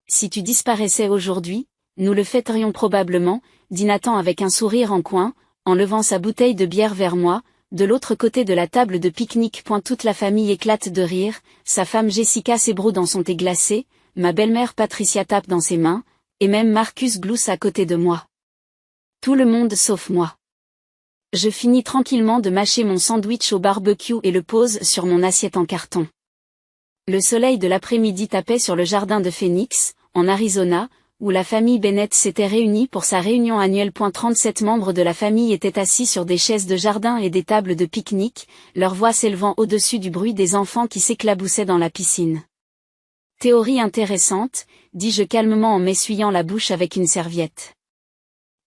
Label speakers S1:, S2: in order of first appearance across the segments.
S1: Si tu disparaissais aujourd'hui, nous le fêterions probablement, dit Nathan avec un sourire en coin, en levant sa bouteille de bière vers moi, de l'autre côté de la table de pique-nique. Toute la famille éclate de rire, sa femme Jessica s'ébroue dans son thé glacé, ma belle-mère Patricia tape dans ses mains, et même Marcus glousse à côté de moi. Tout le monde sauf moi. Je finis tranquillement de mâcher mon sandwich au barbecue et le pose sur mon assiette en carton. Le soleil de l'après-midi tapait sur le jardin de Phoenix, en Arizona, où la famille Bennett s'était réunie pour sa réunion annuelle. 37 membres de la famille étaient assis sur des chaises de jardin et des tables de pique-nique, leur voix s'élevant au-dessus du bruit des enfants qui s'éclaboussaient dans la piscine. Théorie intéressante, dis-je calmement en m'essuyant la bouche avec une serviette.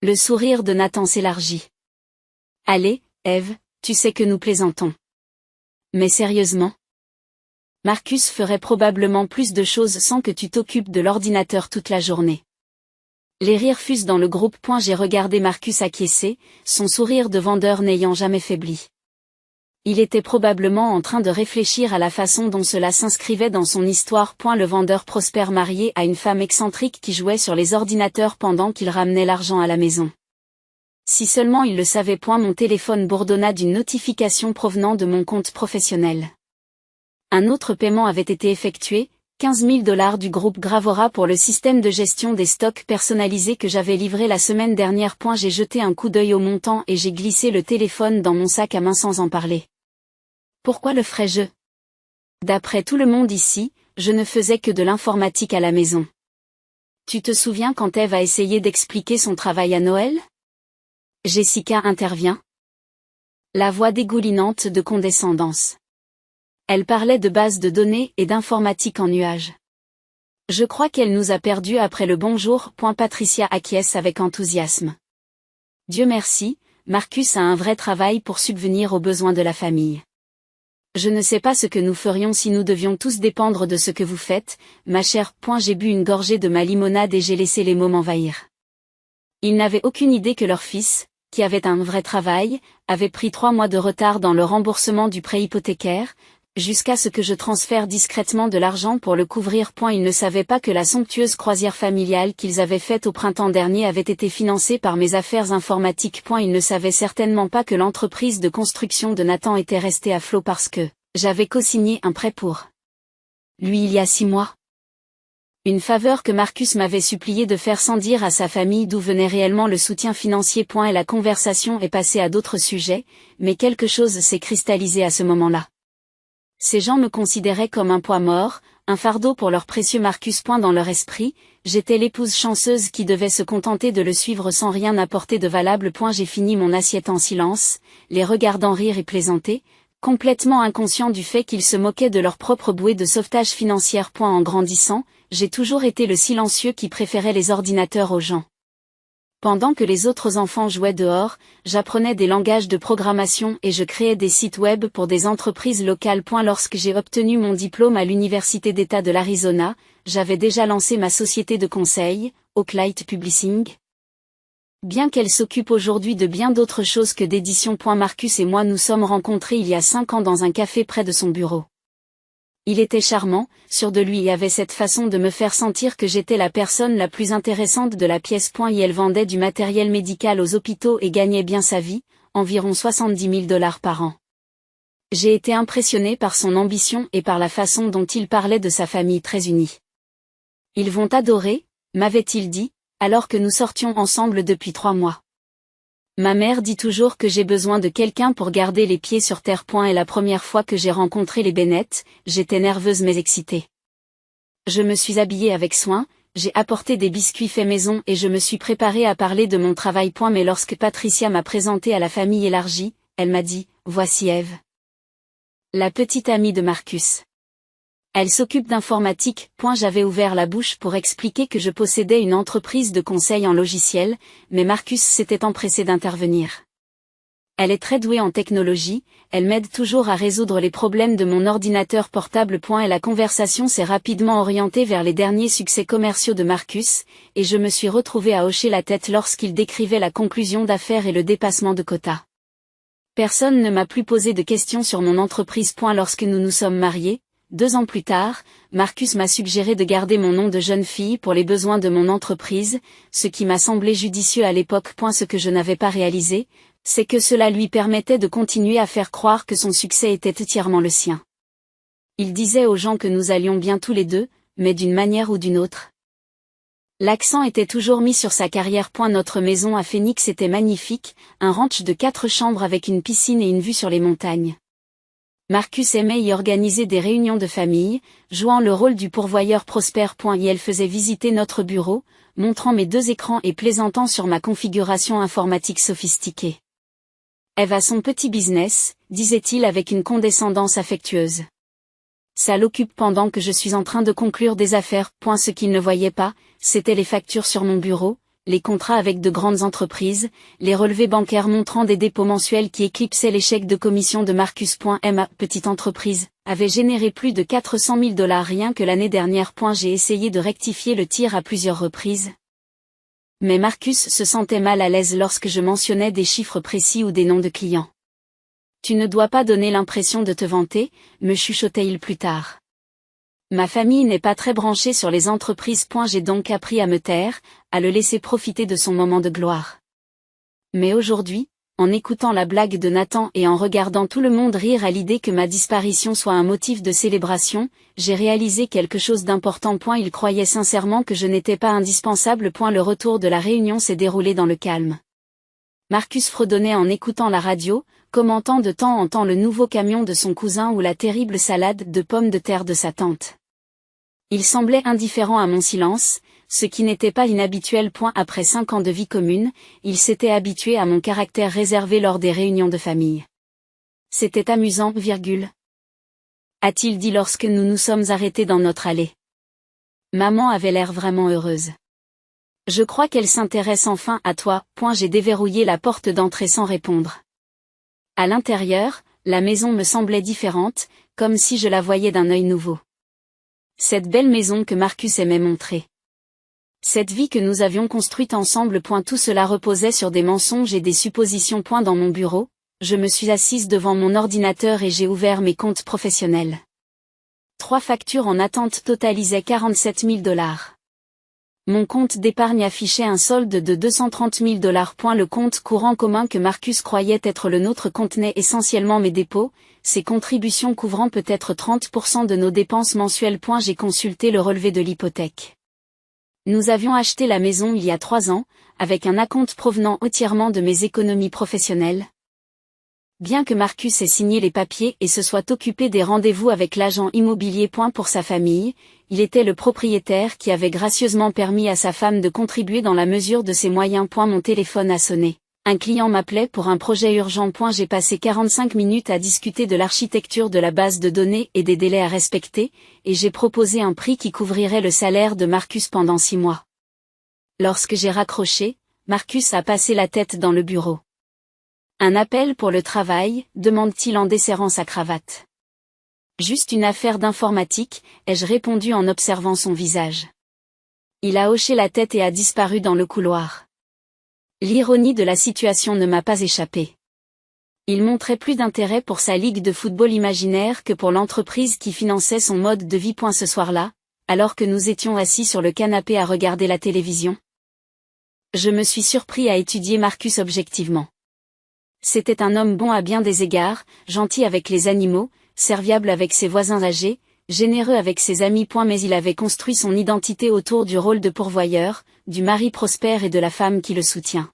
S1: Le sourire de Nathan s'élargit. Allez, Eve, tu sais que nous plaisantons. Mais sérieusement? Marcus ferait probablement plus de choses sans que tu t'occupes de l'ordinateur toute la journée. Les rires fusent dans le groupe. J'ai regardé Marcus acquiescer, son sourire de vendeur n'ayant jamais faibli. Il était probablement en train de réfléchir à la façon dont cela s'inscrivait dans son histoire. Le vendeur prospère marié à une femme excentrique qui jouait sur les ordinateurs pendant qu'il ramenait l'argent à la maison. Si seulement il le savait. Mon téléphone bourdonna d'une notification provenant de mon compte professionnel. Un autre paiement avait été effectué, $15 000 du groupe Gravora pour le système de gestion des stocks personnalisés que j'avais livré la semaine dernière. J'ai jeté un coup d'œil au montant et j'ai glissé le téléphone dans mon sac à main sans en parler. Pourquoi le ferais-je? D'après tout le monde ici, je ne faisais que de l'informatique à la maison. Tu te souviens quand Eve a essayé d'expliquer son travail à Noël? Jessica intervient. La voix dégoulinante de condescendance. Elle parlait de bases de données et d'informatique en nuage. Je crois qu'elle nous a perdus après le bonjour. Patricia acquiesce avec enthousiasme. Dieu merci, Marcus a un vrai travail pour subvenir aux besoins de la famille. Je ne sais pas ce que nous ferions si nous devions tous dépendre de ce que vous faites, ma chère. J'ai bu une gorgée de ma limonade et j'ai laissé les mots m'envahir. Ils n'avaient aucune idée que leur fils, qui avait un vrai travail, avait pris 3 mois de retard dans le remboursement du prêt hypothécaire, jusqu'à ce que je transfère discrètement de l'argent pour le couvrir. Ils ne savaient pas que la somptueuse croisière familiale qu'ils avaient faite au printemps dernier avait été financée par mes affaires informatiques. Ils ne savaient certainement pas que l'entreprise de construction de Nathan était restée à flot parce que j'avais co-signé un prêt pour lui il y a 6 mois. Une faveur que Marcus m'avait supplié de faire sans dire à sa famille d'où venait réellement le soutien financier. Et la conversation est passée à d'autres sujets, mais quelque chose s'est cristallisé à ce moment-là. Ces gens me considéraient comme un poids mort, un fardeau pour leur précieux Marcus. Dans leur esprit, j'étais l'épouse chanceuse qui devait se contenter de le suivre sans rien apporter de valable. J'ai fini mon assiette en silence, les regardant rire et plaisanter, complètement inconscient du fait qu'ils se moquaient de leur propre bouée de sauvetage financière. En grandissant, j'ai toujours été le silencieux qui préférait les ordinateurs aux gens. Pendant que les autres enfants jouaient dehors, j'apprenais des langages de programmation et je créais des sites web pour des entreprises locales. Lorsque j'ai obtenu mon diplôme à l'Université d'État de l'Arizona, j'avais déjà lancé ma société de conseil, Oaklight Publishing. Bien qu'elle s'occupe aujourd'hui de bien d'autres choses que d'édition. Marcus et moi nous sommes rencontrés il y a 5 ans dans un café près de son bureau. Il était charmant, sûr de lui et avait cette façon de me faire sentir que j'étais la personne la plus intéressante de la pièce. Il vendait du matériel médical aux hôpitaux et gagnait bien sa vie, environ $70 000 par an. J'ai été impressionné par son ambition et par la façon dont il parlait de sa famille très unie. Ils vont adorer, m'avait-il dit, alors que nous sortions ensemble depuis 3 mois. Ma mère dit toujours que j'ai besoin de quelqu'un pour garder les pieds sur terre. Et la première fois que j'ai rencontré les Bennett, j'étais nerveuse mais excitée. Je me suis habillée avec soin, j'ai apporté des biscuits faits maison et je me suis préparée à parler de mon travail. Mais lorsque Patricia m'a présentée à la famille élargie, elle m'a dit « Voici Eve. La petite amie de Marcus. Elle s'occupe d'informatique. » J'avais ouvert la bouche pour expliquer que je possédais une entreprise de conseil en logiciel, mais Marcus s'était empressé d'intervenir. Elle est très douée en technologie, elle m'aide toujours à résoudre les problèmes de mon ordinateur portable. Et la conversation s'est rapidement orientée vers les derniers succès commerciaux de Marcus, et je me suis retrouvée à hocher la tête lorsqu'il décrivait la conclusion d'affaires et le dépassement de quotas. Personne ne m'a plus posé de questions sur mon entreprise. Lorsque nous nous sommes mariés, 2 ans plus tard, Marcus m'a suggéré de garder mon nom de jeune fille pour les besoins de mon entreprise, ce qui m'a semblé judicieux à l'époque. Ce que je n'avais pas réalisé, c'est que cela lui permettait de continuer à faire croire que son succès était entièrement le sien. Il disait aux gens que nous allions bien tous les deux, mais d'une manière ou d'une autre. L'accent était toujours mis sur sa carrière. Notre maison à Phoenix était magnifique, un ranch de 4 chambres avec une piscine et une vue sur les montagnes. Marcus aimait y organiser des réunions de famille, jouant le rôle du pourvoyeur prospère. Et elle faisait visiter notre bureau, montrant mes 2 écrans et plaisantant sur ma configuration informatique sophistiquée. Eve a son petit business, disait-il avec une condescendance affectueuse. Ça l'occupe pendant que je suis en train de conclure des affaires. Ce qu'il ne voyait pas, c'était les factures sur mon bureau, les contrats avec de grandes entreprises, les relevés bancaires montrant des dépôts mensuels qui éclipsaient les chèques de commission de Marcus. Ma petite entreprise avait généré plus de 400 000 $ rien que l'année dernière. J'ai essayé de rectifier le tir à plusieurs reprises. Mais Marcus se sentait mal à l'aise lorsque je mentionnais des chiffres précis ou des noms de clients. Tu ne dois pas donner l'impression de te vanter, me chuchotait-il plus tard. Ma famille n'est pas très branchée sur les entreprises. J'ai donc appris à me taire, à le laisser profiter de son moment de gloire. Mais aujourd'hui, en écoutant la blague de Nathan et en regardant tout le monde rire à l'idée que ma disparition soit un motif de célébration, j'ai réalisé quelque chose d'important. Il croyait sincèrement que je n'étais pas indispensable. Le retour de la réunion s'est déroulé dans le calme. Marcus fredonnait en écoutant la radio, commentant de temps en temps le nouveau camion de son cousin ou la terrible salade de pommes de terre de sa tante. Il semblait indifférent à mon silence, ce qui n'était pas inhabituel. Après 5 ans de vie commune, il s'était habitué à mon caractère réservé lors des réunions de famille. C'était amusant, a-t-il dit lorsque nous nous sommes arrêtés dans notre allée. Maman avait l'air vraiment heureuse. Je crois qu'elle s'intéresse enfin à toi. J'ai déverrouillé la porte d'entrée sans répondre. À l'intérieur, la maison me semblait différente, comme si je la voyais d'un œil nouveau. Cette belle maison que Marcus aimait montrer. Cette vie que nous avions construite ensemble. Tout cela reposait sur des mensonges et des suppositions. Dans mon bureau, je me suis assise devant mon ordinateur et j'ai ouvert mes comptes professionnels. 3 factures en attente totalisaient 47 000 $. Mon compte d'épargne affichait un solde de 230 000 $. Le compte courant commun que Marcus croyait être le nôtre contenait essentiellement mes dépôts, ses contributions couvrant peut-être 30% de nos dépenses mensuelles. J'ai consulté le relevé de l'hypothèque. Nous avions acheté la maison il y a 3 ans, avec un acompte provenant entièrement de mes économies professionnelles. Bien que Marcus ait signé les papiers et se soit occupé des rendez-vous avec l'agent immobilier. Pour sa famille, il était le propriétaire qui avait gracieusement permis à sa femme de contribuer dans la mesure de ses moyens. Mon téléphone a sonné. Un client m'appelait pour un projet urgent. J'ai passé 45 minutes à discuter de l'architecture de la base de données et des délais à respecter, et j'ai proposé un prix qui couvrirait le salaire de Marcus pendant 6 mois. Lorsque j'ai raccroché, Marcus a passé la tête dans le bureau. Un appel pour le travail, demande-t-il en desserrant sa cravate. Juste une affaire d'informatique, ai-je répondu en observant son visage. Il a hoché la tête et a disparu dans le couloir. L'ironie de la situation ne m'a pas échappé. Il montrait plus d'intérêt pour sa ligue de football imaginaire que pour l'entreprise qui finançait son mode de vie. Ce soir-là, alors que nous étions assis sur le canapé à regarder la télévision, je me suis surpris à étudier Marcus objectivement. C'était un homme bon à bien des égards, gentil avec les animaux, serviable avec ses voisins âgés, généreux avec ses amis. Mais il avait construit son identité autour du rôle de pourvoyeur, du mari prospère et de la femme qui le soutient.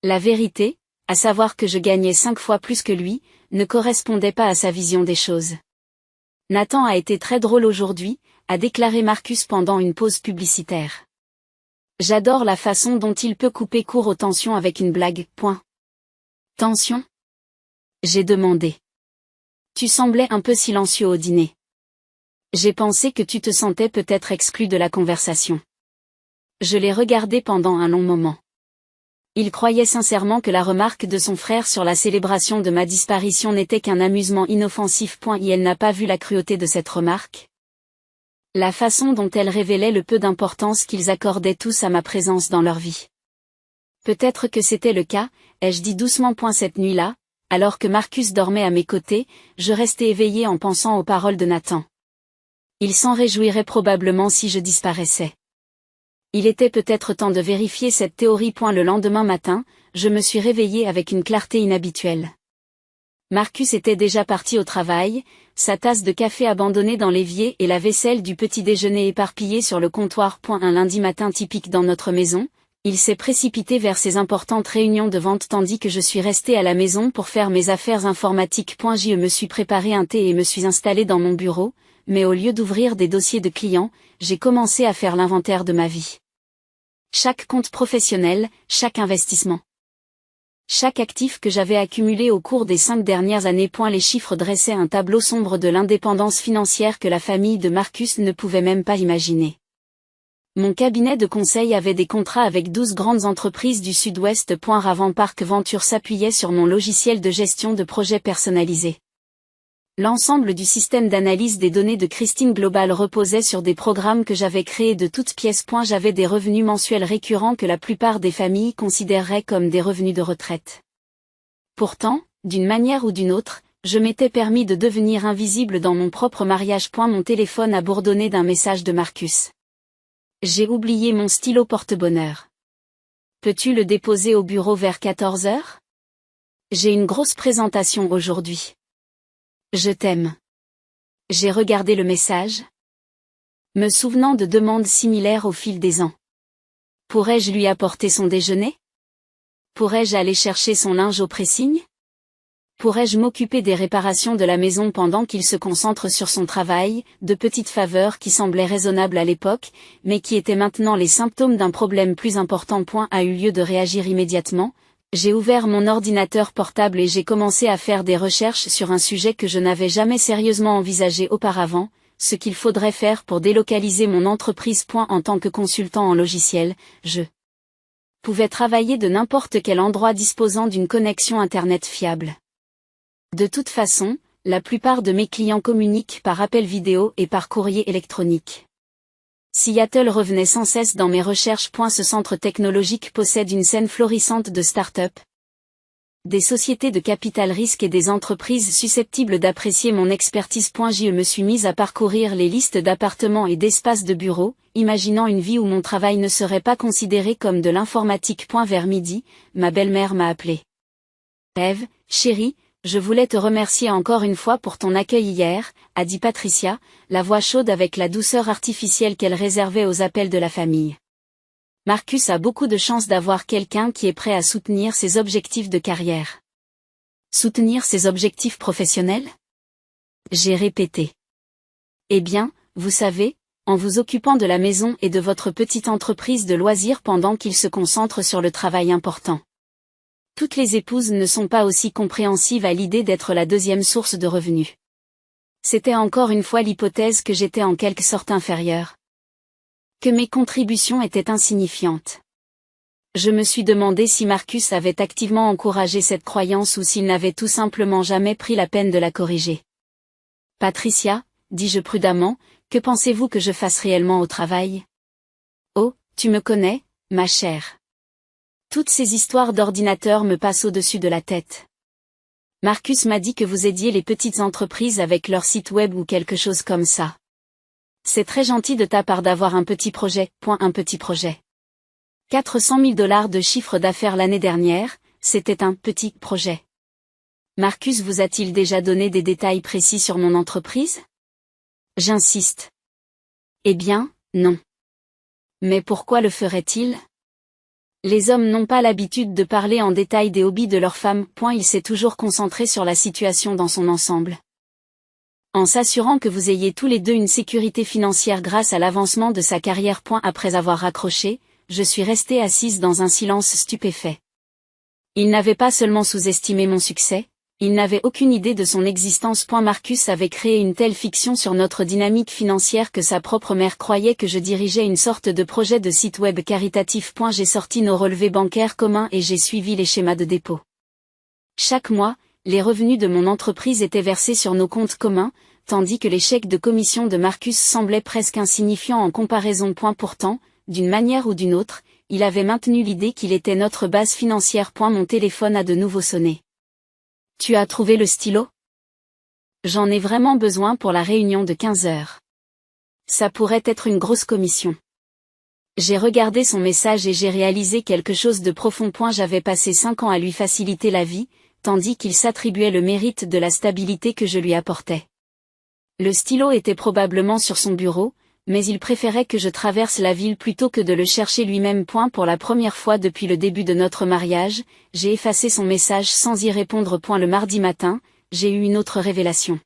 S1: La vérité, à savoir que je gagnais 5 fois plus que lui, ne correspondait pas à sa vision des choses. Nathan a été très drôle aujourd'hui, a déclaré Marcus pendant une pause publicitaire. J'adore la façon dont il peut couper court aux tensions avec une blague. Tension ? J'ai demandé. Tu semblais un peu silencieux au dîner. J'ai pensé que tu te sentais peut-être exclu de la conversation. Je l'ai regardé pendant un long moment. Il croyait sincèrement que la remarque de son frère sur la célébration de ma disparition n'était qu'un amusement inoffensif. Et elle n'a pas vu la cruauté de cette remarque. La façon dont elle révélait le peu d'importance qu'ils accordaient tous à ma présence dans leur vie. Peut-être que c'était le cas, ai-je dit doucement. Cette nuit-là, alors que Marcus dormait à mes côtés, je restais éveillé en pensant aux paroles de Nathan. Il s'en réjouirait probablement si je disparaissais. Il était peut-être temps de vérifier cette théorie. Le lendemain matin, je me suis réveillée avec une clarté inhabituelle. Marcus était déjà parti au travail, sa tasse de café abandonnée dans l'évier et la vaisselle du petit déjeuner éparpillée sur le comptoir. Un lundi matin typique dans notre maison, il s'est précipité vers ses importantes réunions de vente tandis que je suis restée à la maison pour faire mes affaires informatiques. Je me suis préparé un thé et me suis installée dans mon bureau, mais au lieu d'ouvrir des dossiers de clients, j'ai commencé à faire l'inventaire de ma vie. Chaque compte professionnel, chaque investissement. Chaque actif que j'avais accumulé au cours des 5 dernières années. Les chiffres dressaient un tableau sombre de l'indépendance financière que la famille de Marcus ne pouvait même pas imaginer. Mon cabinet de conseil avait des contrats avec 12 grandes entreprises du Sud-Ouest. Ravan Park Venture s'appuyait sur mon logiciel de gestion de projets personnalisé. L'ensemble du système d'analyse des données de Christine Global reposait sur des programmes que j'avais créés de toutes pièces. J'avais des revenus mensuels récurrents que la plupart des familles considéreraient comme des revenus de retraite. Pourtant, d'une manière ou d'une autre, je m'étais permis de devenir invisible dans mon propre mariage. Mon téléphone a bourdonné d'un message de Marcus. J'ai oublié mon stylo porte-bonheur. Peux-tu le déposer au bureau vers 14 heures? J'ai une grosse présentation aujourd'hui. Je t'aime. J'ai regardé le message, me souvenant de demandes similaires au fil des ans. Pourrais-je lui apporter son déjeuner? Pourrais-je aller chercher son linge au pressing? Pourrais-je m'occuper des réparations de la maison pendant qu'il se concentre sur son travail? De petites faveurs qui semblaient raisonnables à l'époque, mais qui étaient maintenant les symptômes d'un problème plus important. A eu lieu de réagir immédiatement. J'ai ouvert mon ordinateur portable et j'ai commencé à faire des recherches sur un sujet que je n'avais jamais sérieusement envisagé auparavant, ce qu'il faudrait faire pour délocaliser mon entreprise. En tant que consultant en logiciel, je pouvais travailler de n'importe quel endroit disposant d'une connexion Internet fiable. De toute façon, la plupart de mes clients communiquent par appel vidéo et par courrier électronique. Seattle revenait sans cesse dans mes recherches. Ce centre technologique possède une scène florissante de start-up, des sociétés de capital risque et des entreprises susceptibles d'apprécier mon expertise. Je me suis mise à parcourir les listes d'appartements et d'espaces de bureau, imaginant une vie où mon travail ne serait pas considéré comme de l'informatique. Vers midi, ma belle-mère m'a appelé. Eve, chérie, je voulais te remercier encore une fois pour ton accueil hier, a dit Patricia, la voix chaude avec la douceur artificielle qu'elle réservait aux appels de la famille. Marcus a beaucoup de chance d'avoir quelqu'un qui est prêt à soutenir ses objectifs de carrière. Soutenir ses objectifs professionnels? J'ai répété. Eh bien, vous savez, en vous occupant de la maison et de votre petite entreprise de loisirs pendant qu'il se concentre sur le travail important. Toutes les épouses ne sont pas aussi compréhensives à l'idée d'être la deuxième source de revenus. C'était encore une fois l'hypothèse que j'étais en quelque sorte inférieure. Que mes contributions étaient insignifiantes. Je me suis demandé si Marcus avait activement encouragé cette croyance ou s'il n'avait tout simplement jamais pris la peine de la corriger. Patricia, dis-je prudemment, que pensez-vous que je fasse réellement au travail? Oh, tu me connais, ma chère. Toutes ces histoires d'ordinateur me passent au-dessus de la tête. Marcus m'a dit que vous aidiez les petites entreprises avec leur site web ou quelque chose comme ça. C'est très gentil de ta part d'avoir un petit projet. Un petit projet. 400 000 $ de chiffre d'affaires l'année dernière, c'était un petit projet. Marcus vous a-t-il déjà donné des détails précis sur mon entreprise? J'insiste. Eh bien, non. Mais pourquoi le ferait-il? Les hommes n'ont pas l'habitude de parler en détail des hobbies de leurs femmes. Il s'est toujours concentré sur la situation dans son ensemble. En s'assurant que vous ayez tous les deux une sécurité financière grâce à l'avancement de sa carrière. Après avoir raccroché, je suis restée assise dans un silence stupéfait. Il n'avait pas seulement sous-estimé mon succès, il n'avait aucune idée de son existence. Marcus avait créé une telle fiction sur notre dynamique financière que sa propre mère croyait que je dirigeais une sorte de projet de site web caritatif. J'ai sorti nos relevés bancaires communs et j'ai suivi les schémas de dépôt. Chaque mois, les revenus de mon entreprise étaient versés sur nos comptes communs, tandis que les chèques de commission de Marcus semblaient presque insignifiants en comparaison. Pourtant, d'une manière ou d'une autre, il avait maintenu l'idée qu'il était notre base financière. Mon téléphone a de nouveau sonné. Tu as trouvé le stylo? J'en ai vraiment besoin pour la réunion de 15 heures. Ça pourrait être une grosse commission. J'ai regardé son message et j'ai réalisé quelque chose de profond. J'avais passé 5 ans à lui faciliter la vie, tandis qu'il s'attribuait le mérite de la stabilité que je lui apportais. Le stylo était probablement sur son bureau, mais il préférait que je traverse la ville plutôt que de le chercher lui-même. Pour la première fois depuis le début de notre mariage, j'ai effacé son message sans y répondre. Le mardi matin, j'ai eu une autre révélation.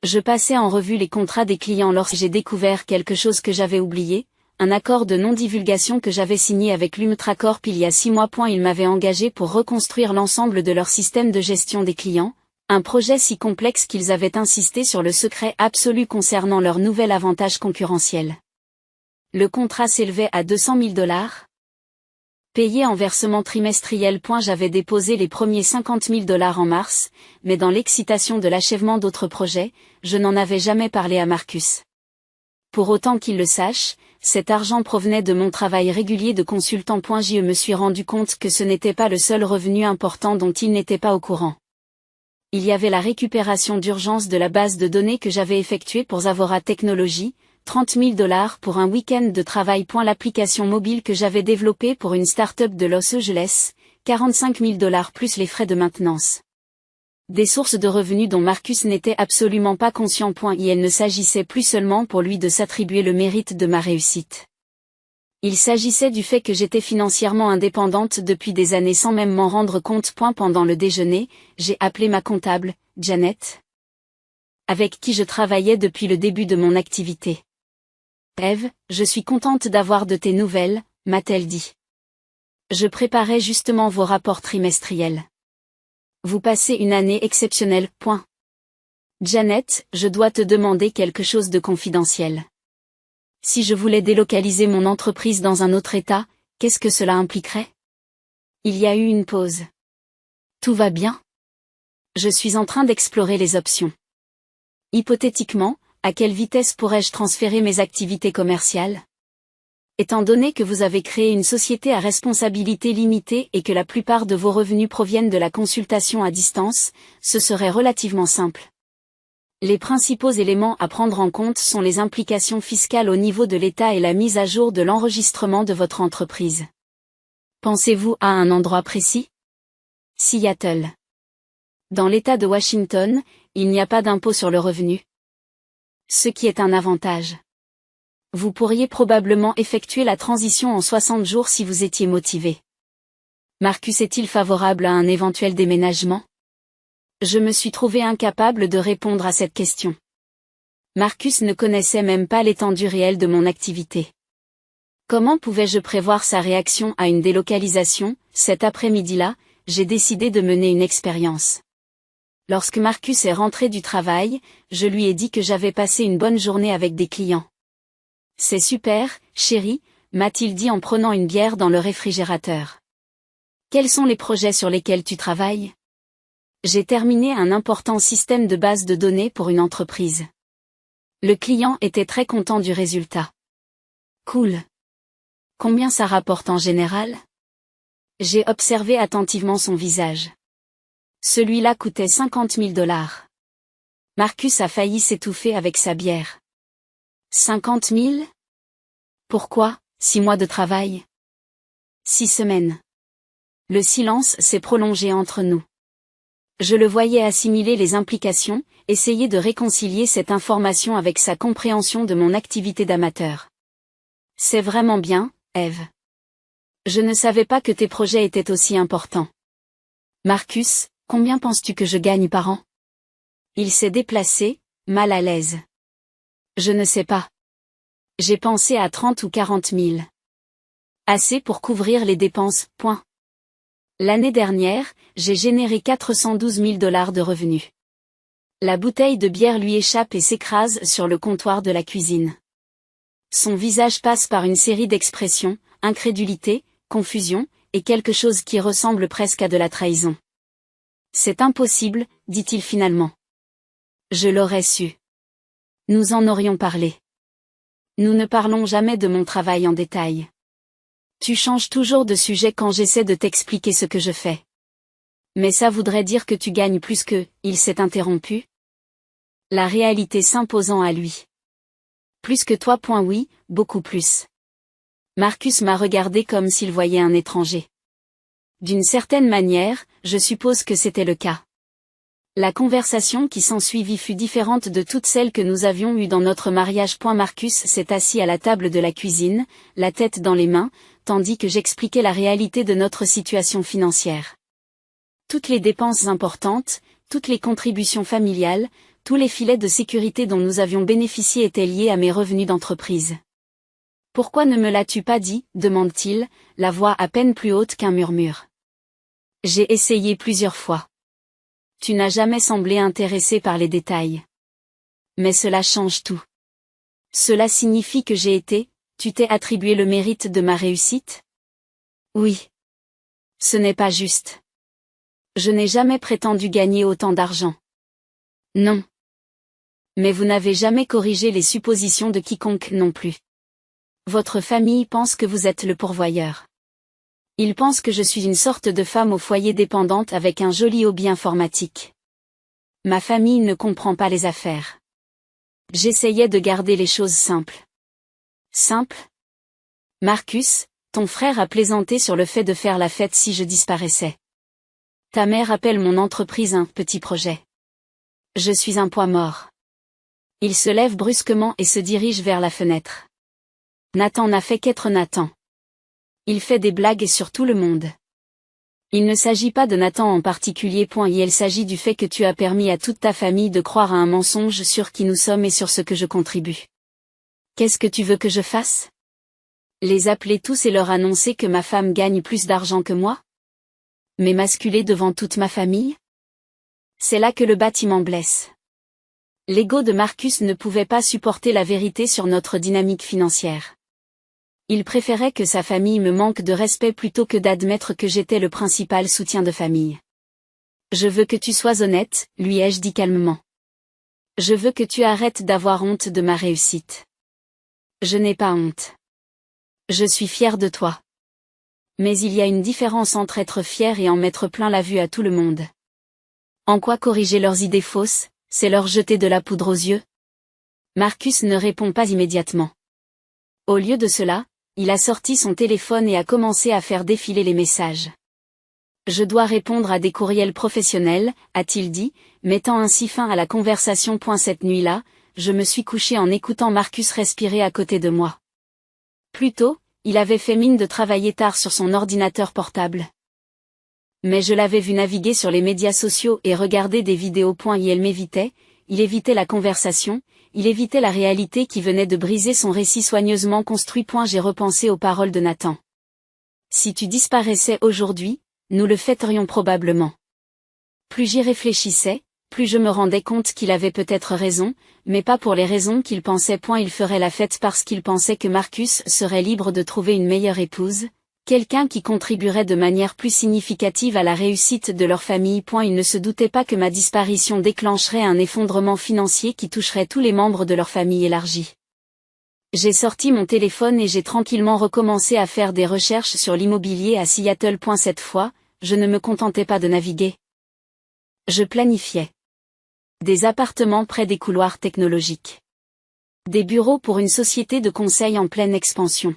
S1: Je passais en revue les contrats des clients lorsque j'ai découvert quelque chose que j'avais oublié, un accord de non-divulgation que j'avais signé avec l'Umtracorp il y a 6 mois. Ils m'avaient engagé pour reconstruire l'ensemble de leur système de gestion des clients, un projet si complexe qu'ils avaient insisté sur le secret absolu concernant leur nouvel avantage concurrentiel. Le contrat s'élevait à $200 000. Payé en versement trimestriel. J'avais déposé les premiers $50 000 en mars, mais dans l'excitation de l'achèvement d'autres projets, je n'en avais jamais parlé à Marcus. Pour autant qu'il le sache, cet argent provenait de mon travail régulier de consultant. Je me suis rendu compte que ce n'était pas le seul revenu important dont il n'était pas au courant. Il y avait la récupération d'urgence de la base de données que j'avais effectuée pour Zavora Technologies, $30 000 pour un week-end de travail. L'application mobile que j'avais développée pour une start-up de Los Angeles, $45 000 plus les frais de maintenance. Des sources de revenus dont Marcus n'était absolument pas conscient. Il ne s'agissait plus seulement pour lui de s'attribuer le mérite de ma réussite. Il s'agissait du fait que j'étais financièrement indépendante depuis des années sans même m'en rendre compte. Pendant le déjeuner, j'ai appelé ma comptable, Janet, avec qui je travaillais depuis le début de mon activité. Eve, je suis contente d'avoir de tes nouvelles, m'a-t-elle dit. Je préparais justement vos rapports trimestriels. Vous passez une année exceptionnelle. Janet, je dois te demander quelque chose de confidentiel. Si je voulais délocaliser mon entreprise dans un autre État, qu'est-ce que cela impliquerait? Il y a eu une pause. Tout va bien? Je suis en train d'explorer les options. Hypothétiquement, à quelle vitesse pourrais-je transférer mes activités commerciales? Étant donné que vous avez créé une société à responsabilité limitée et que la plupart de vos revenus proviennent de la consultation à distance, ce serait relativement simple. Les principaux éléments à prendre en compte sont les implications fiscales au niveau de l'État et la mise à jour de l'enregistrement de votre entreprise. Pensez-vous à un endroit précis? Seattle. Dans l'État de Washington, il n'y a pas d'impôt sur le revenu. Ce qui est un avantage. Vous pourriez probablement effectuer la transition en 60 jours si vous étiez motivé. Marcus est-il favorable à un éventuel déménagement? Je me suis trouvé incapable de répondre à cette question. Marcus ne connaissait même pas l'étendue réelle de mon activité. Comment pouvais-je prévoir sa réaction à une délocalisation? Cet après-midi-là, j'ai décidé de mener une expérience. Lorsque Marcus est rentré du travail, je lui ai dit que j'avais passé une bonne journée avec des clients. C'est super, chérie, m'a-t-il dit en prenant une bière dans le réfrigérateur. Quels sont les projets sur lesquels tu travailles? J'ai terminé un important système de base de données pour une entreprise. Le client était très content du résultat. Cool. Combien ça rapporte en général? J'ai observé attentivement son visage. Celui-là coûtait $50 000. Marcus a failli s'étouffer avec sa bière. 50 000? Pourquoi, 6 mois de travail? 6 semaines. Le silence s'est prolongé entre nous. Je le voyais assimiler les implications, essayer de réconcilier cette information avec sa compréhension de mon activité d'amateur. C'est vraiment bien, Eve. Je ne savais pas que tes projets étaient aussi importants. Marcus, combien penses-tu que je gagne par an? Il s'est déplacé, mal à l'aise. Je ne sais pas. J'ai pensé à 30 ou 40 000. Assez pour couvrir les dépenses, point. L'année dernière, j'ai généré $412 000 de revenus. La bouteille de bière lui échappe et s'écrase sur le comptoir de la cuisine. Son visage passe par une série d'expressions, incrédulité, confusion, et quelque chose qui ressemble presque à de la trahison. C'est impossible, dit-il finalement. Je l'aurais su. Nous en aurions parlé. Nous ne parlons jamais de mon travail en détail. Tu changes toujours de sujet quand j'essaie de t'expliquer ce que je fais. Mais ça voudrait dire que tu gagnes plus que, il s'est interrompu. La réalité s'imposant à lui. Plus que toi. Oui, beaucoup plus. Marcus m'a regardé comme s'il voyait un étranger. D'une certaine manière, je suppose que c'était le cas. La conversation qui s'ensuivit fut différente de toutes celles que nous avions eues dans notre mariage. Marcus s'est assis à la table de la cuisine, la tête dans les mains, tandis que j'expliquais la réalité de notre situation financière. Toutes les dépenses importantes, toutes les contributions familiales, tous les filets de sécurité dont nous avions bénéficié étaient liés à mes revenus d'entreprise. « Pourquoi ne me l'as-tu pas dit ?» demande-t-il, la voix à peine plus haute qu'un murmure. J'ai essayé plusieurs fois. Tu n'as jamais semblé intéressé par les détails. Mais cela change tout. Cela signifie que tu t'es attribué le mérite de ma réussite ? Oui. Ce n'est pas juste. Je n'ai jamais prétendu gagner autant d'argent. Non. Mais vous n'avez jamais corrigé les suppositions de quiconque non plus. Votre famille pense que vous êtes le pourvoyeur. Ils pensent que je suis une sorte de femme au foyer dépendante avec un joli hobby informatique. Ma famille ne comprend pas les affaires. J'essayais de garder les choses simples. Simple ? Marcus, ton frère a plaisanté sur le fait de faire la fête si je disparaissais. Ta mère appelle mon entreprise un petit projet. Je suis un poids mort. Il se lève brusquement et se dirige vers la fenêtre. Nathan n'a fait qu'être Nathan. Il fait des blagues sur tout le monde. Il ne s'agit pas de Nathan en particulier. Il s'agit du fait que tu as permis à toute ta famille de croire à un mensonge sur qui nous sommes et sur ce que je contribue. Qu'est-ce que tu veux que je fasse ? Les appeler tous et leur annoncer que ma femme gagne plus d'argent que moi ? M'émasculer devant toute ma famille ? C'est là que le bâtiment blesse. L'ego de Marcus ne pouvait pas supporter la vérité sur notre dynamique financière. Il préférait que sa famille me manque de respect plutôt que d'admettre que j'étais le principal soutien de famille. Je veux que tu sois honnête, lui ai-je dit calmement. Je veux que tu arrêtes d'avoir honte de ma réussite. Je n'ai pas honte. Je suis fier de toi. Mais il y a une différence entre être fier et en mettre plein la vue à tout le monde. En quoi corriger leurs idées fausses, c'est leur jeter de la poudre aux yeux ? Marcus ne répond pas immédiatement. Au lieu de cela, il a sorti son téléphone et a commencé à faire défiler les messages. Je dois répondre à des courriels professionnels, a-t-il dit, mettant ainsi fin à la conversation. Cette nuit-là, je me suis couché en écoutant Marcus respirer à côté de moi. Plus tôt, il avait fait mine de travailler tard sur son ordinateur portable. Mais je l'avais vu naviguer sur les médias sociaux et regarder des vidéos. Il m'évitait, il évitait la conversation, il évitait la réalité qui venait de briser son récit soigneusement construit. J'ai repensé aux paroles de Nathan. Si tu disparaissais aujourd'hui, nous le fêterions probablement. Plus j'y réfléchissais, plus je me rendais compte qu'il avait peut-être raison, mais pas pour les raisons qu'il pensait. Il ferait la fête parce qu'il pensait que Marcus serait libre de trouver une meilleure épouse, quelqu'un qui contribuerait de manière plus significative à la réussite de leur famille. Il ne se doutait pas que ma disparition déclencherait un effondrement financier qui toucherait tous les membres de leur famille élargie. J'ai sorti mon téléphone et j'ai tranquillement recommencé à faire des recherches sur l'immobilier à Seattle. Cette fois, je ne me contentais pas de naviguer. Je planifiais. Des appartements près des couloirs technologiques. Des bureaux pour une société de conseil en pleine expansion.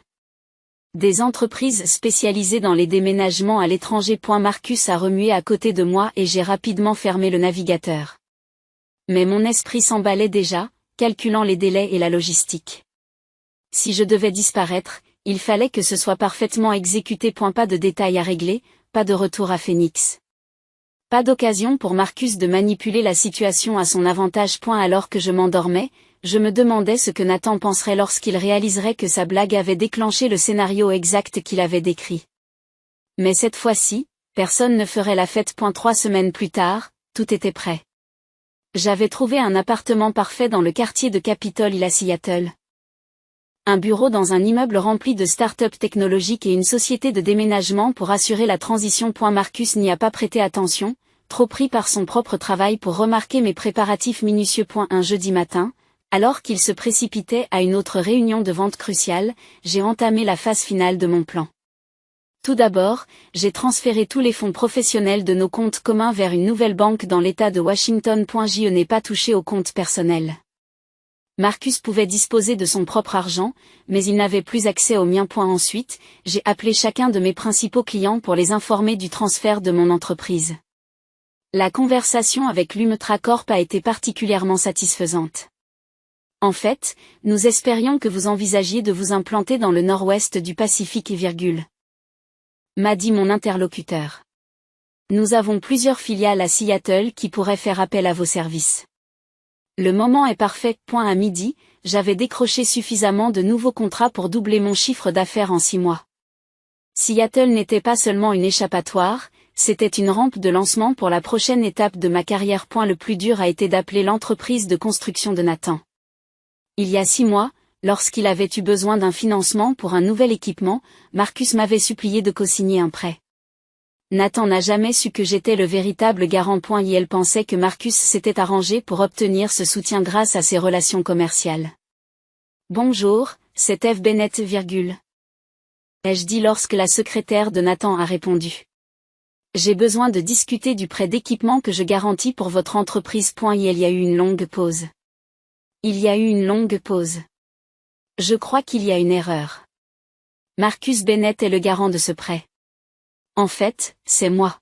S1: Des entreprises spécialisées dans les déménagements à l'étranger. Marcus a remué à côté de moi et j'ai rapidement fermé le navigateur. Mais mon esprit s'emballait déjà, calculant les délais et la logistique. Si je devais disparaître, il fallait que ce soit parfaitement exécuté. Pas de détails à régler, pas de retour à Phoenix. Pas d'occasion pour Marcus de manipuler la situation à son avantage. Alors que je m'endormais, je me demandais ce que Nathan penserait lorsqu'il réaliserait que sa blague avait déclenché le scénario exact qu'il avait décrit. Mais cette fois-ci, personne ne ferait la fête. 3 semaines plus tard, tout était prêt. J'avais trouvé un appartement parfait dans le quartier de Capitol Hill à Seattle. Un bureau dans un immeuble rempli de start-up technologiques et une société de déménagement pour assurer la transition. Marcus n'y a pas prêté attention, trop pris par son propre travail pour remarquer mes préparatifs minutieux. Un jeudi matin, alors qu'il se précipitait à une autre réunion de vente cruciale, j'ai entamé la phase finale de mon plan. Tout d'abord, j'ai transféré tous les fonds professionnels de nos comptes communs vers une nouvelle banque dans l'État de Washington. Je n'ai pas touché aux comptes personnels. Marcus pouvait disposer de son propre argent, mais il n'avait plus accès au mien. Ensuite, j'ai appelé chacun de mes principaux clients pour les informer du transfert de mon entreprise. La conversation avec l'Umetra Corp a été particulièrement satisfaisante. En fait, nous espérions que vous envisagiez de vous implanter dans le nord-ouest du Pacifique, m'a dit mon interlocuteur. Nous avons plusieurs filiales à Seattle qui pourraient faire appel à vos services. Le moment est parfait. À midi, j'avais décroché suffisamment de nouveaux contrats pour doubler mon chiffre d'affaires en 6 mois. Seattle n'était pas seulement une échappatoire, c'était une rampe de lancement pour la prochaine étape de ma carrière. Le plus dur a été d'appeler l'entreprise de construction de Nathan. Il y a 6 mois, lorsqu'il avait eu besoin d'un financement pour un nouvel équipement, Marcus m'avait supplié de co-signer un prêt. Nathan n'a jamais su que j'étais le véritable garant. Il pensait que Marcus s'était arrangé pour obtenir ce soutien grâce à ses relations commerciales. Bonjour, c'est Eve Bennett, ai-je dit lorsque la secrétaire de Nathan a répondu. J'ai besoin de discuter du prêt d'équipement que je garantis pour votre entreprise. Il y a eu une longue pause. Je crois qu'il y a une erreur. Marcus Bennett est le garant de ce prêt. En fait, c'est moi.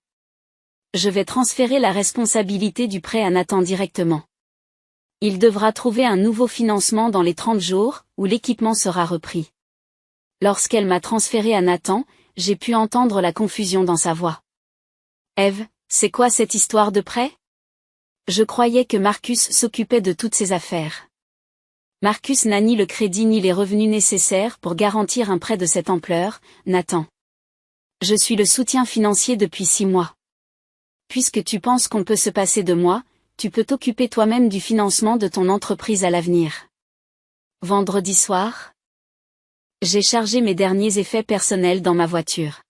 S1: Je vais transférer la responsabilité du prêt à Nathan directement. Il devra trouver un nouveau financement dans les 30 jours, où l'équipement sera repris. Lorsqu'elle m'a transféré à Nathan, j'ai pu entendre la confusion dans sa voix. Eve, c'est quoi cette histoire de prêt? Je croyais que Marcus s'occupait de toutes ces affaires. Marcus n'a ni le crédit ni les revenus nécessaires pour garantir un prêt de cette ampleur, Nathan. Je suis le soutien financier depuis 6 mois. Puisque tu penses qu'on peut se passer de moi, tu peux t'occuper toi-même du financement de ton entreprise à l'avenir. Vendredi soir, j'ai chargé mes derniers effets personnels dans ma voiture.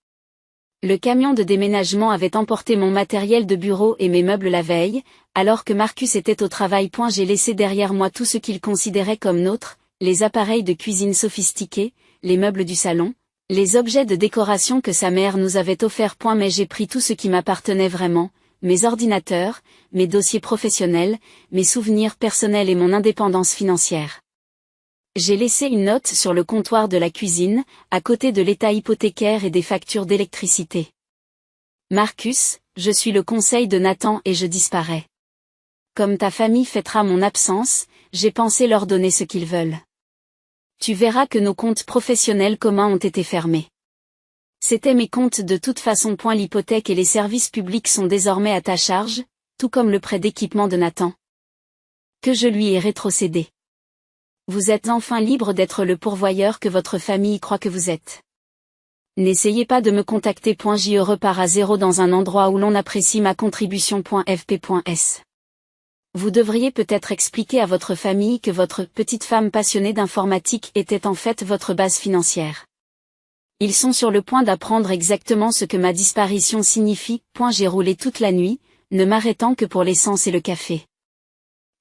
S1: Le camion de déménagement avait emporté mon matériel de bureau et mes meubles la veille, alors que Marcus était au travail. J'ai laissé derrière moi tout ce qu'il considérait comme nôtre, les appareils de cuisine sophistiqués, les meubles du salon, les objets de décoration que sa mère nous avait offerts. Mais j'ai pris tout ce qui m'appartenait vraiment, mes ordinateurs, mes dossiers professionnels, mes souvenirs personnels et mon indépendance financière. J'ai laissé une note sur le comptoir de la cuisine, à côté de l'état hypothécaire et des factures d'électricité. Marcus, je suis le conseil de Nathan et je disparais. Comme ta famille fêtera mon absence, j'ai pensé leur donner ce qu'ils veulent. Tu verras que nos comptes professionnels communs ont été fermés. C'étaient mes comptes de toute façon. L'hypothèque et les services publics sont désormais à ta charge, tout comme le prêt d'équipement de Nathan, que je lui ai rétrocédé. Vous êtes enfin libre d'être le pourvoyeur que votre famille croit que vous êtes. N'essayez pas de me contacter. Je repars à zéro dans un endroit où l'on apprécie ma contribution. fp.s. Vous devriez peut-être expliquer à votre famille que votre petite femme passionnée d'informatique était en fait votre base financière. Ils sont sur le point d'apprendre exactement ce que ma disparition signifie. J'ai roulé toute la nuit, ne m'arrêtant que pour l'essence et le café.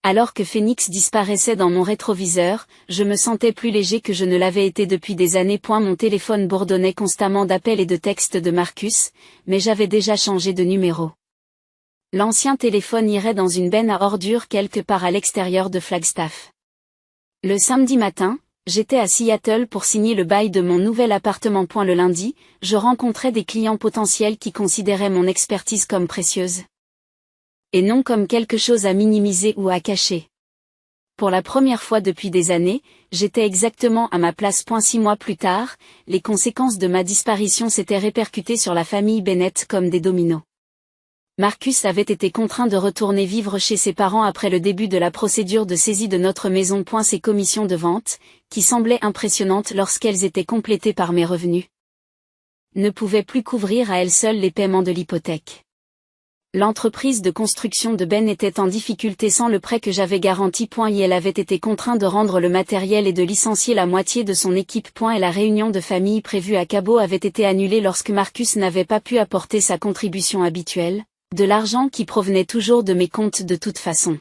S1: Alors que Phoenix disparaissait dans mon rétroviseur, je me sentais plus léger que je ne l'avais été depuis des années. Mon téléphone bourdonnait constamment d'appels et de textes de Marcus, mais j'avais déjà changé de numéro. L'ancien téléphone irait dans une benne à ordures quelque part à l'extérieur de Flagstaff. Le samedi matin, j'étais à Seattle pour signer le bail de mon nouvel appartement. Le lundi, je rencontrais des clients potentiels qui considéraient mon expertise comme précieuse. Et non comme quelque chose à minimiser ou à cacher. Pour la première fois depuis des années, j'étais exactement à ma place. 6 mois plus tard, les conséquences de ma disparition s'étaient répercutées sur la famille Bennett comme des dominos. Marcus avait été contraint de retourner vivre chez ses parents après le début de la procédure de saisie de notre maison. Ses commissions de vente, qui semblaient impressionnantes lorsqu'elles étaient complétées par mes revenus, ne pouvaient plus couvrir à elles seules les paiements de l'hypothèque. L'entreprise de construction de Ben était en difficulté sans le prêt que j'avais garanti. Et elle avait été contrainte de rendre le matériel et de licencier la moitié de son équipe. Et la réunion de famille prévue à Cabo avait été annulée lorsque Marcus n'avait pas pu apporter sa contribution habituelle, de l'argent qui provenait toujours de mes comptes de toute façon.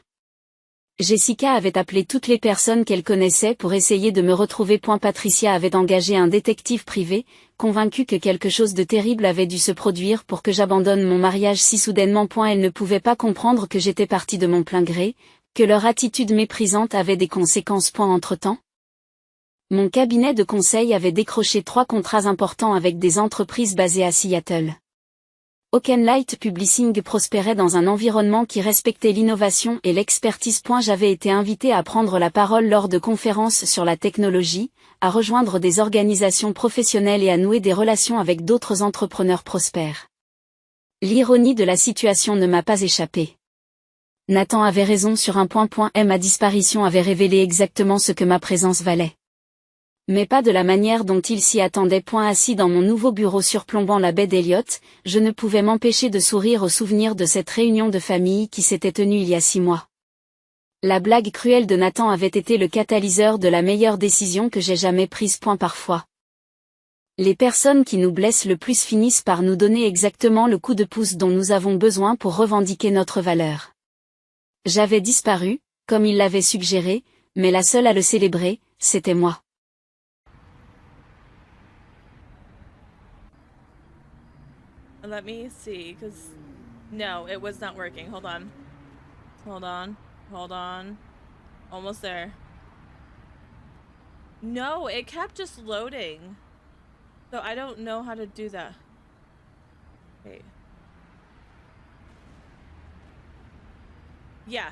S1: Jessica avait appelé toutes les personnes qu'elle connaissait pour essayer de me retrouver. Patricia avait engagé un détective privé, convaincue que quelque chose de terrible avait dû se produire pour que j'abandonne mon mariage si soudainement. Elle ne pouvait pas comprendre que j'étais partie de mon plein gré, Que leur attitude méprisante avait des conséquences. Entre-temps, mon cabinet de conseil avait décroché 3 contrats importants avec des entreprises basées à Seattle. Okenlight Publishing prospérait dans un environnement qui respectait l'innovation et l'expertise. J'avais été invité à prendre la parole lors de conférences sur la technologie, à rejoindre des organisations professionnelles et à nouer des relations avec d'autres entrepreneurs prospères. L'ironie de la situation ne m'a pas échappé. Nathan avait raison sur un point. Ma disparition avait révélé exactement ce que ma présence valait. Mais pas de la manière dont il s'y attendait. Assis dans mon nouveau bureau surplombant la baie d'Elliott, je ne pouvais m'empêcher de sourire au souvenir de cette réunion de famille qui s'était tenue il y a 6 mois. La blague cruelle de Nathan avait été le catalyseur de la meilleure décision que j'ai jamais prise. Parfois, les personnes qui nous blessent le plus finissent par nous donner exactement le coup de pouce dont nous avons besoin pour revendiquer notre valeur. J'avais disparu, comme il l'avait suggéré, mais la seule à le célébrer, c'était moi.
S2: Let me see, because no, it was not working. Hold on. Hold on. Hold on. Almost there. No, it kept just loading. So I don't know how to do that. Wait. Yeah.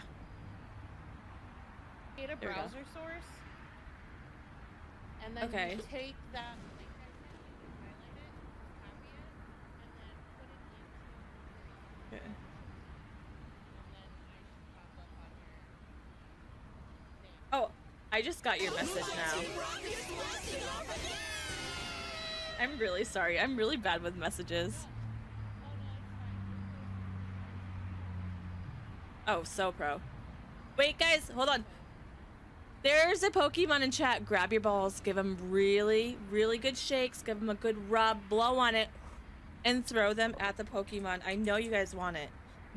S3: Create a browser source. And then
S2: Okay.
S3: you take that link I sent you, highlight it, copy it, and then put it into
S2: Okay.
S3: and then I should pop up on your thing.
S2: Oh, I just got your message now. I'm really sorry. I'm really bad with messages. Oh, so pro. Wait, guys, hold on. There's a Pokemon in chat. Grab your balls. Give them really, really good shakes. Give them a good rub. Blow on it. And throw them at the Pokemon. I know you guys want it.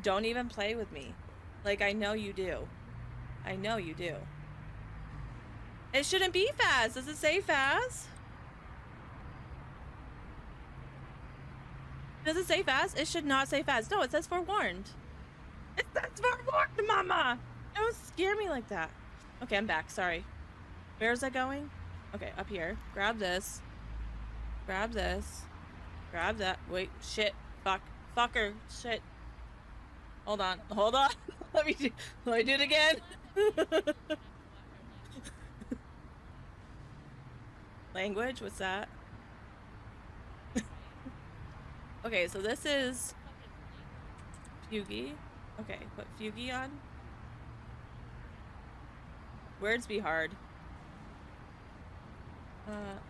S2: Don't even play with me. Like, I know you do. I know you do. It shouldn't be Faz. Does it say Faz? Does it say Faz? It should not say Faz. No, it says forewarned. It says forewarned, mama! Don't scare me like that. Okay, I'm back. Sorry. Where's that going? Okay, up here. Grab this. Grab this. Grab that. Wait, shit. Fuck. Fucker. Shit. Hold on. Hold on. Let me do it again. Language? What's that? Okay, so this is Fugi. Okay, put Fugi on. Words be hard.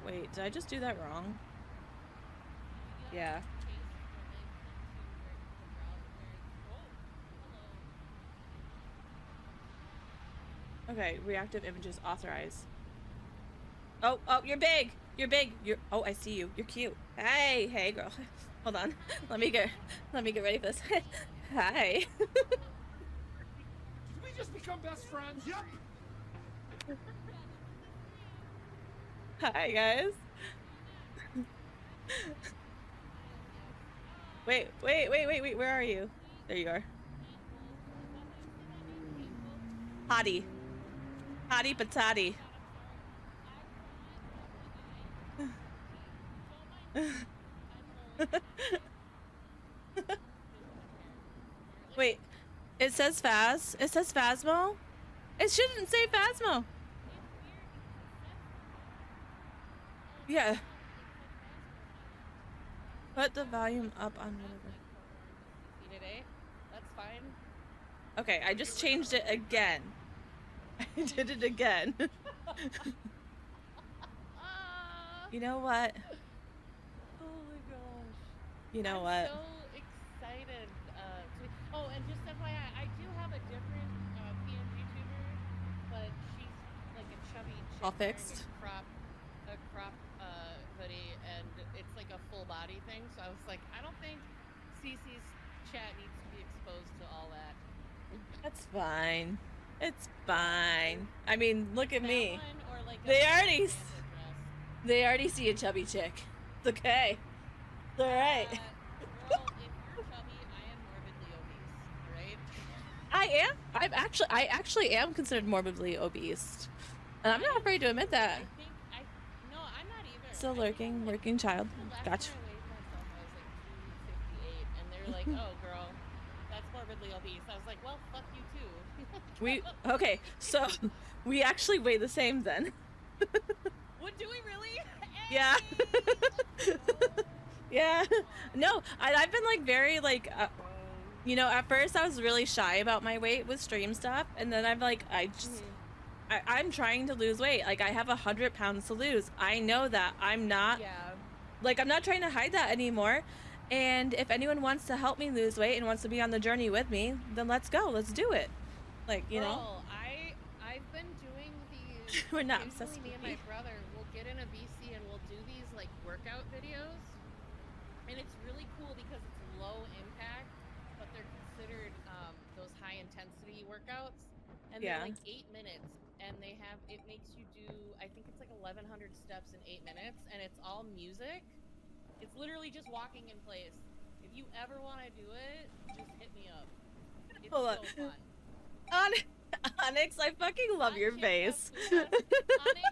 S2: Wait, did I just do that wrong? Yeah. Okay, reactive images authorize. Oh, you're big! You're big! Oh, I see you. You're cute. Hey, girl. Hold on. Let me get ready for this. Hi.
S4: Did we just become best friends? Yep.
S2: Hi, guys. Wait, where are you? There you are. Hottie patati. Wait, it says Phas? It says Phasmo? It shouldn't say Phasmo. Yeah. Put the volume up on whatever.
S3: That's fine.
S2: Okay, I just changed it again. I did it again. You know what?
S3: Oh my gosh.
S2: You know
S3: I'm
S2: what?
S3: so excited. Oh, and just FYI, I do have a different PNG tuber, but she's like a chubby chick
S2: All
S3: wearing
S2: fixed?
S3: a crop hoodie, and it's like a full body thing. So I was like, I don't think Cece's chat needs to be exposed to all that.
S2: That's fine. It's fine. I mean, look at
S3: That
S2: me.
S3: one, or like a
S2: They already
S3: panda dress.
S2: They already see a chubby chick. It's okay. It's alright.
S3: Girl, if you're chubby, I am morbidly obese, right?
S2: I actually am considered morbidly obese. And I'm not afraid to admit that.
S3: No, I'm not either.
S2: Still
S3: I think
S2: lurking,
S3: like,
S2: lurking child.
S3: the last
S2: Gotcha.
S3: time I weighed myself, I was like 258, and they're like, "Oh, girl, that's morbidly obese." I was like, "Well, fuck you too."
S2: Okay, so we actually weigh the same then.
S3: What, do we really?
S2: Yeah.
S3: Hey, let's go.
S2: Yeah. No, I've been like very like you know, at first I was really shy about my weight with stream stuff, and then I'm like, I'm trying to lose weight. Like, I have 100 pounds to lose. I know that. I'm not
S3: Yeah.
S2: like, I'm not trying to hide that anymore. And if anyone wants to help me lose weight and wants to be on the journey with me, then let's go. Let's do it. Like, you know,
S3: Girl, I've been doing these.
S2: we're not obsessed
S3: Occasionally, me
S2: with
S3: and my
S2: me.
S3: brother will get in a VC and we'll do these like workout videos, and it's really cool because it's low impact, but they're considered those high intensity workouts, and
S2: Yeah.
S3: they're like 8 minutes, and it makes you do, I think it's like 1,100 steps in 8 minutes, and it's all music. It's literally just walking in place. If you ever want to do it, just hit me up. It's
S2: Hold
S3: so
S2: on.
S3: fun.
S2: Onyx, I fucking love your
S3: Chicks
S2: face.
S3: have fupas. Onyx,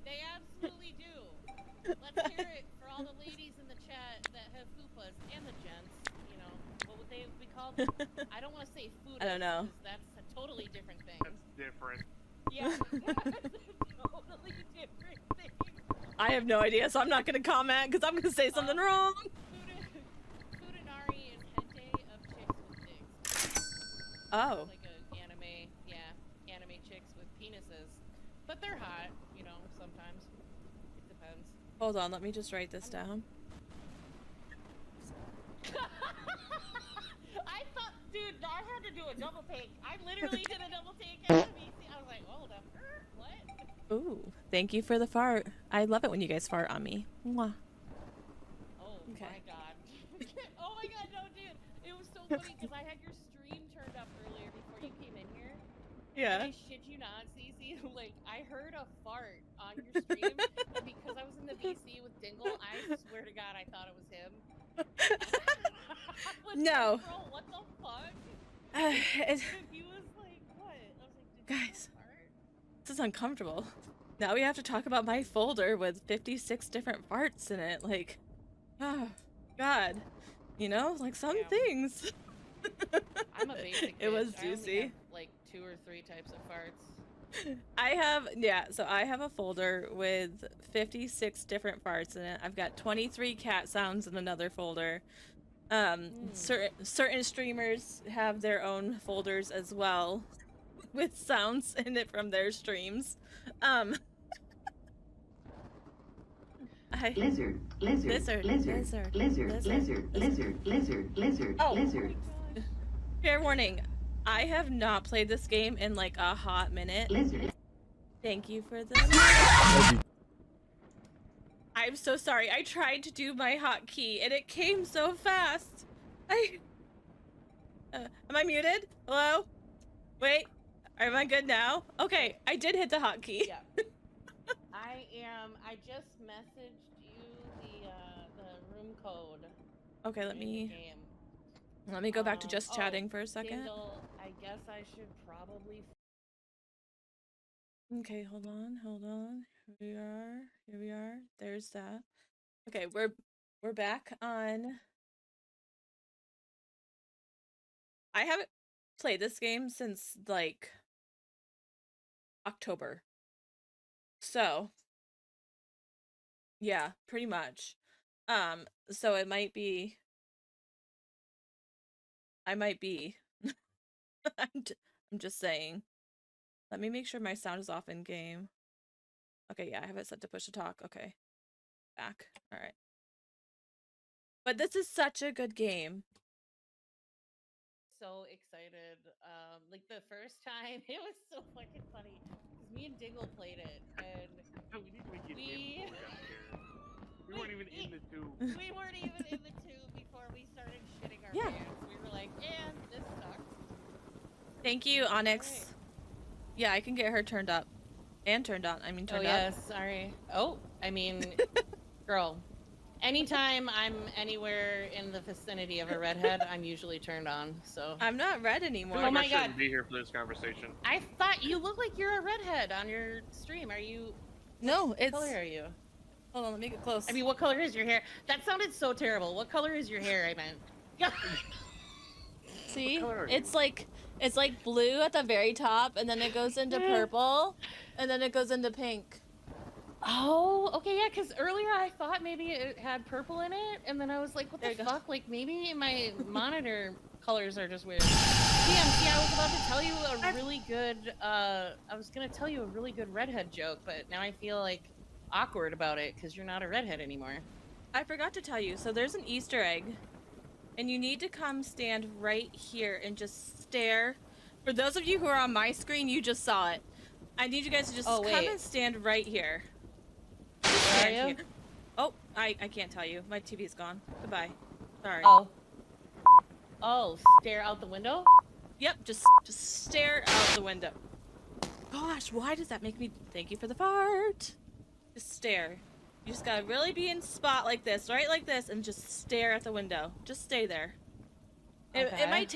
S3: they absolutely do. Let's hear it for all the ladies in the chat that have fupas, and the gents. You know, what would they be called? I don't want to say food.
S2: I don't know.
S3: That's a totally different thing.
S4: That's different.
S3: Yeah, that's a totally different thing.
S2: I have no idea, so I'm not gonna comment because I'm gonna say something wrong.
S3: Fudanari is hente of chicks with dicks.
S2: Oh.
S3: Like anime chicks with penises. But they're hot, you know, sometimes. It depends.
S2: Hold on, let me just write this down.
S3: I thought, dude, I had to do a double take. I literally did a double take at the VC. I was like, hold up, what?
S2: Ooh, thank you for the fart. I love it when you guys fart on me. Mwah.
S3: Oh
S2: Okay.
S3: my god. Oh my god, no, dude. It was so funny because I had your stream turned up earlier before you came in here.
S2: Yeah.
S3: And I shit you not, Cece. Like, I heard a fart on your stream, and because I was in the VC with Dingle, I swear to God, I thought it was him.
S2: No.
S3: Like, bro, what the fuck?
S2: It,
S3: He was like, what? I was like, did
S2: Guys.
S3: you fart?
S2: this is uncomfortable. Now we have to talk about my folder with 56 different farts in it. Like, oh, God. You know, like some
S3: Yeah.
S2: things.
S3: I'm a basic
S2: It was
S3: bitch. I only
S2: juicy.
S3: have, like 2 or 3 types of farts.
S2: I have a folder with 56 different farts in it. I've got 23 cat sounds in another folder. Certain streamers have their own folders as well with sounds in it from their streams.
S5: Lizard,
S2: Lizard. Oh.
S5: lizard.
S2: Fair warning, I have not played this game in like a hot minute.
S5: Lizard.
S2: Thank you for the. I'm so sorry. I tried to do my hotkey and it came so fast. Am I muted? Hello? Wait. Am I good now? Okay, I did hit the hotkey.
S3: Yeah. I just messaged you the room code.
S2: Okay, let
S3: in the
S2: me
S3: game.
S2: go back to just
S3: Oh,
S2: chatting for a second.
S3: Dingle, I guess I should probably.
S2: Okay, hold on. Here we are. There's that. Okay, we're back on. I haven't played this game since like October. So, yeah, pretty much. So it might be I might be I'm just saying. Let me make sure my sound is off in game. Okay, yeah, I have it set to push to talk. Okay. Back. All right. But this is such a good game.
S3: So excited. Like the first time, it was so fucking funny. Because me and Dingle played it, and
S4: We didn't make it
S3: We-
S4: in before we got there. We weren't even in the tube.
S3: we weren't even in the tube before we started shitting our
S2: Yeah.
S3: pants. We were like, and this sucks.
S2: Thank you, Onyx.
S3: Alright.
S2: Yeah, I can get her turned up. And turned on. I mean, turned
S3: Oh yeah,
S2: up.
S3: sorry. Oh, I mean, girl, Anytime I'm anywhere in the vicinity of a redhead, I'm usually turned on. So
S2: I'm not red anymore.
S3: Oh my
S5: I shouldn't
S3: God.
S5: be here for this conversation.
S3: I thought you look like you're a redhead on your stream. Are you?
S2: No,
S3: What
S2: it's.
S3: color are you?
S2: Hold on, let me get close.
S3: I mean, what color is your hair? That sounded so terrible. What color is your hair? I meant.
S6: See,
S5: color are
S6: it's like blue at the very top, and then it goes into purple, and then it goes into pink.
S3: Oh, okay, yeah. Because earlier I thought maybe it had purple in it, and then I was like, what
S2: There
S3: the
S2: you go.
S3: fuck? Like maybe my monitor colors are just weird. Damn, see, I was about to tell you a really good. I was gonna tell you a really good redhead joke, but now I feel like awkward about it because you're not a redhead anymore.
S2: I forgot to tell you. So there's an Easter egg, and you need to come stand right here and just stare. For those of you who are on my screen, you just saw it. I need you guys to just
S3: Oh,
S2: come
S3: wait.
S2: and stand right here. Just
S3: Where are
S2: stand
S3: you?
S2: here. Oh, I can't tell you. My TV's gone. Goodbye. Sorry.
S3: Oh, stare out the window.
S2: Yep, just stare out the window. Gosh, why does that make me... Thank you for the fart. Just stare. You just gotta really be in spot like this, right like this, and just stare at the window. Just stay there. It
S3: Okay.
S2: might take